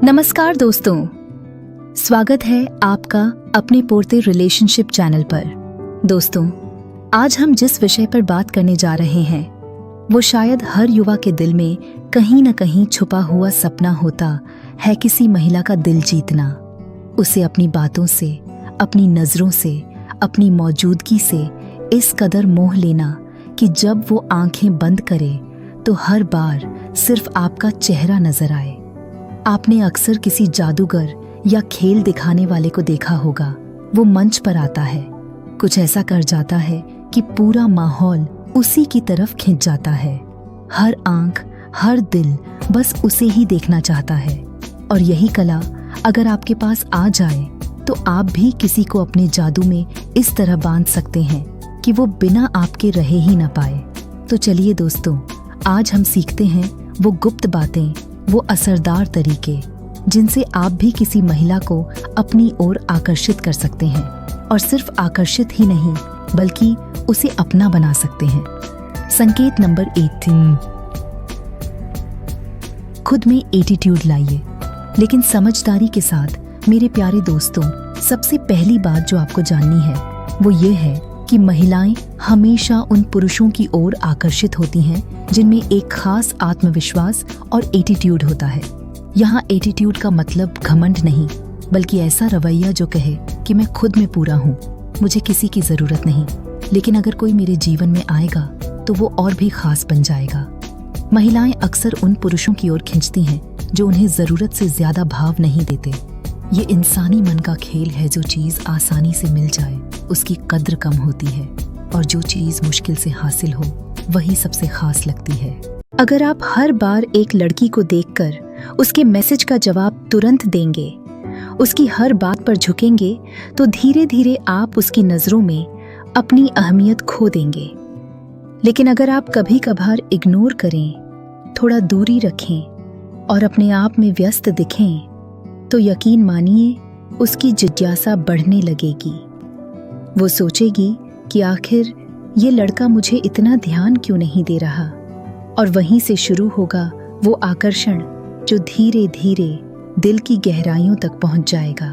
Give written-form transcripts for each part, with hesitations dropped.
नमस्कार दोस्तों, स्वागत है आपका अपने पोरते रिलेशनशिप चैनल पर। दोस्तों, आज हम जिस विषय पर बात करने जा रहे हैं वो शायद हर युवा के दिल में कहीं न कहीं छुपा हुआ सपना होता है, किसी महिला का दिल जीतना, उसे अपनी बातों से, अपनी नजरों से, अपनी मौजूदगी से इस कदर मोह लेना कि जब वो आंखें बंद करे तो हर बार सिर्फ आपका चेहरा नजर आए। आपने अक्सर किसी जादूगर या खेल दिखाने वाले को देखा होगा। वो मंच पर आता है, कुछ ऐसा कर जाता है कि पूरा माहौल उसी की तरफ खिंच जाता है। हर आंख, हर दिल बस उसे ही देखना चाहता है। और यही कला अगर आपके पास आ जाए तो आप भी किसी को अपने जादू में इस तरह बांध सकते हैं कि वो बिना आपके रहे ही ना पाए। तो चलिए दोस्तों, आज हम सीखते हैं वो गुप्त बातें, वो असरदार तरीके जिनसे आप भी किसी महिला को अपनी ओर आकर्षित कर सकते हैं, और सिर्फ आकर्षित ही नहीं बल्कि उसे अपना बना सकते हैं। संकेत नंबर 18, खुद में एटीट्यूड लाइए, लेकिन समझदारी के साथ। मेरे प्यारे दोस्तों, सबसे पहली बात जो आपको जाननी है वो ये है कि महिलाएं हमेशा उन पुरुषों की ओर आकर्षित होती हैं जिनमें एक खास आत्मविश्वास और एटीट्यूड होता है। यहाँ एटीट्यूड का मतलब घमंड नहीं, बल्कि ऐसा रवैया जो कहे कि मैं खुद में पूरा हूँ, मुझे किसी की जरूरत नहीं, लेकिन अगर कोई मेरे जीवन में आएगा तो वो और भी खास बन जाएगा। महिलाएं अक्सर उन पुरुषों की ओर खींचती हैं जो उन्हें जरूरत से ज्यादा भाव नहीं देते। ये इंसानी मन का खेल है। जो चीज आसानी से मिल जाए उसकी कद्र कम होती है, और जो चीज मुश्किल से हासिल हो वही सबसे खास लगती है। अगर आप हर बार एक लड़की को देखकर उसके मैसेज का जवाब तुरंत देंगे, उसकी हर बात पर झुकेंगे, तो धीरे धीरे आप उसकी नजरों में अपनी अहमियत खो देंगे। लेकिन अगर आप कभी कभार इग्नोर करें, थोड़ा दूरी रखें और अपने आप में व्यस्त दिखें, तो यकीन मानिए उसकी जिज्ञासा बढ़ने लगेगी। वो सोचेगी कि आखिर ये लड़का मुझे इतना ध्यान क्यों नहीं दे रहा, और वहीं से शुरू होगा वो आकर्षण जो धीरे धीरे दिल की गहराइयों तक पहुंच जाएगा।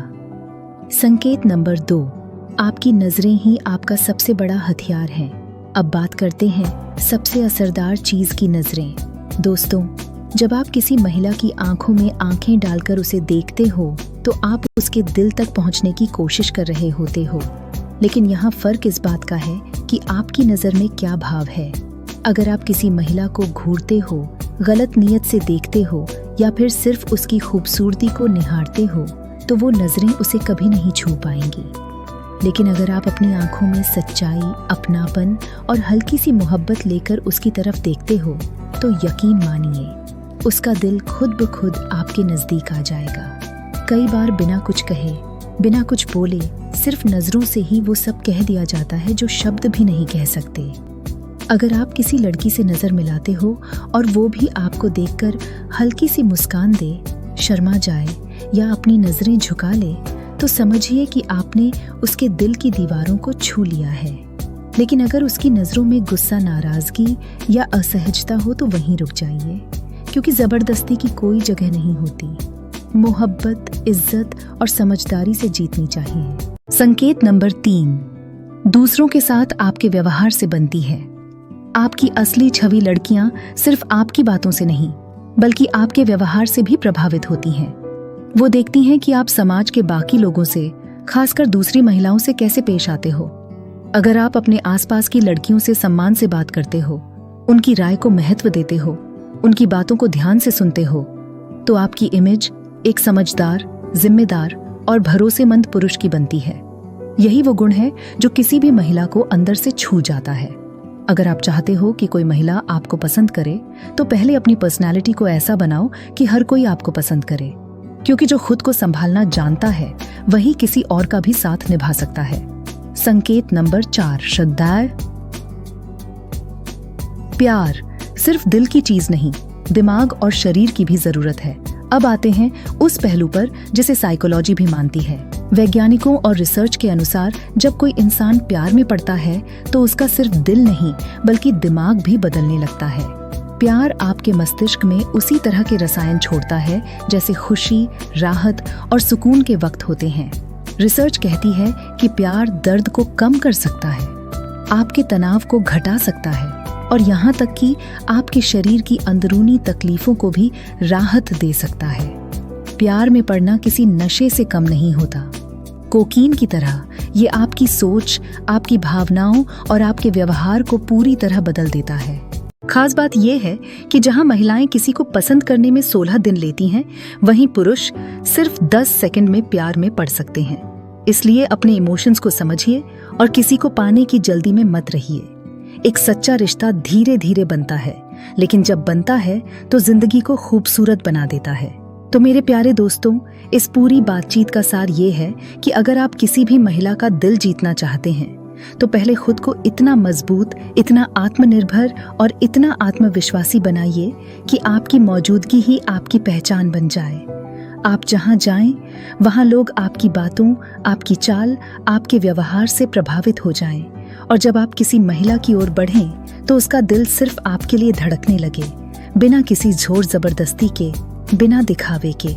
संकेत नंबर 2, आपकी नजरें ही आपका सबसे बड़ा हथियार है। अब बात करते हैं सबसे असरदार चीज की, नजरें। दोस्तों, जब आप किसी महिला की आंखों में आंखें डालकर उसे देखते हो तो आप उसके दिल तक पहुंचने की कोशिश कर रहे होते हो, लेकिन यहाँ फर्क इस बात का है कि आपकी नजर में क्या भाव है। अगर आप किसी महिला को घूरते हो, गलत नीयत से देखते हो, या फिर सिर्फ उसकी खूबसूरती को निहारते हो, तो वो नजरें उसे कभी नहीं छू पाएंगी। लेकिन अगर आप अपनी आंखों में सच्चाई, अपनापन और हल्की सी मोहब्बत लेकर उसकी तरफ देखते हो, तो यकीन मानिए उसका दिल खुद ब खुद आपके नजदीक आ जाएगा। कई बार बिना कुछ कहे, बिना कुछ बोले, सिर्फ नजरों से ही वो सब कह दिया जाता है जो शब्द भी नहीं कह सकते। अगर आप किसी लड़की से नजर मिलाते हो और वो भी आपको देखकर हल्की सी मुस्कान दे, शर्मा जाए या अपनी नजरें झुका ले, तो समझिए कि आपने उसके दिल की दीवारों को छू लिया है। लेकिन अगर उसकी नजरों में गुस्सा, नाराजगी या असहजता हो तो वहीं रुक जाइए, क्योंकि जबरदस्ती की कोई जगह नहीं होती। मोहब्बत, इज्जत और समझदारी से जीतनी चाहिए। संकेत नंबर 3, दूसरों के साथ आपके व्यवहार से बनती है। आपकी असली छवि लड़कियां सिर्फ आपकी बातों से नहीं बल्कि आपके व्यवहार से भी प्रभावित होती हैं। वो देखती हैं कि आप समाज के बाकी लोगों से, खासकर दूसरी महिलाओं से कैसे पेश आते हो। अगर आप अपने आसपास की लड़कियों से सम्मान से बात करते हो, उनकी राय को महत्व देते हो, उनकी बातों को ध्यान से सुनते हो, तो आपकी इमेज एक समझदार, जिम्मेदार और भरोसेमंद पुरुष की बनती है। यही वो गुण है जो किसी भी महिला को अंदर से छू जाता है। अगर आप चाहते हो कि कोई महिला आपको पसंद करे, तो पहले अपनी पर्सनैलिटी को ऐसा बनाओ कि हर कोई आपको पसंद करे, क्योंकि जो खुद को संभालना जानता है वही किसी और का भी साथ निभा सकता है। संकेत नंबर 4, श्रद्धा। प्यार सिर्फ दिल की चीज नहीं, दिमाग और शरीर की भी जरूरत है। अब आते हैं उस पहलू पर जिसे साइकोलॉजी भी मानती है। वैज्ञानिकों और रिसर्च के अनुसार जब कोई इंसान प्यार में पड़ता है तो उसका सिर्फ दिल नहीं बल्कि दिमाग भी बदलने लगता है। प्यार आपके मस्तिष्क में उसी तरह के रसायन छोड़ता है जैसे खुशी, राहत और सुकून के वक्त होते हैं। रिसर्च कहती है कि प्यार दर्द को कम कर सकता है, आपके तनाव को घटा सकता है और यहाँ तक कि आपके शरीर की अंदरूनी तकलीफों को भी राहत दे सकता है। प्यार में पड़ना किसी नशे से कम नहीं होता। कोकीन की तरह ये आपकी सोच, आपकी भावनाओं और आपके व्यवहार को पूरी तरह बदल देता है। खास बात यह है कि जहां महिलाएं किसी को पसंद करने में 16 दिन लेती हैं, वहीं पुरुष सिर्फ 10 सेकंड में प्यार में पड़ सकते हैं। इसलिए अपने इमोशंस को समझिए और किसी को पाने की जल्दी में मत रहिए। एक सच्चा रिश्ता धीरे धीरे बनता है, लेकिन जब बनता है तो जिंदगी को खूबसूरत बना देता है। तो मेरे प्यारे दोस्तों, इस पूरी बातचीत का सार ये है कि अगर आप किसी भी महिला का दिल जीतना चाहते हैं तो पहले खुद को इतना मजबूत, इतना आत्मनिर्भर और इतना आत्मविश्वासी बनाइए कि आपकी मौजूदगी ही आपकी पहचान बन जाए। आप जहां जाएं, वहां लोग आपकी बातों, आपकी चाल, आपके व्यवहार से प्रभावित हो जाएं। और जब आप किसी महिला की ओर बढ़ें तो उसका दिल सिर्फ आपके लिए धड़कने लगे, बिना किसी जोर जबरदस्ती के, बिना दिखावे के।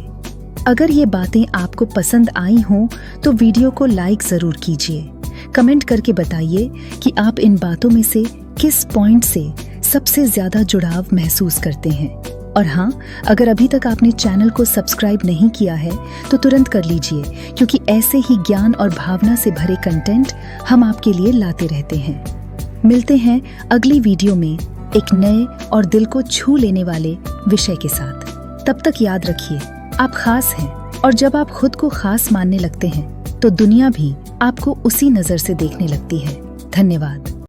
अगर ये बातें आपको पसंद आई हों तो वीडियो को लाइक जरूर कीजिए। कमेंट करके बताइए कि आप इन बातों में से किस पॉइंट से सबसे ज्यादा जुड़ाव महसूस करते हैं। और हाँ, अगर अभी तक आपने चैनल को सब्सक्राइब नहीं किया है तो तुरंत कर लीजिए, क्योंकि ऐसे ही ज्ञान और भावना से भरे कंटेंट हम आपके लिए लाते रहते हैं। मिलते हैं अगली वीडियो में एक नए और दिल को छू लेने वाले विषय के साथ। तब तक याद रखिए, आप खास हैं और जब आप खुद को खास मानने लगते हैं तो दुनिया भी आपको उसी नजर से देखने लगती है। धन्यवाद।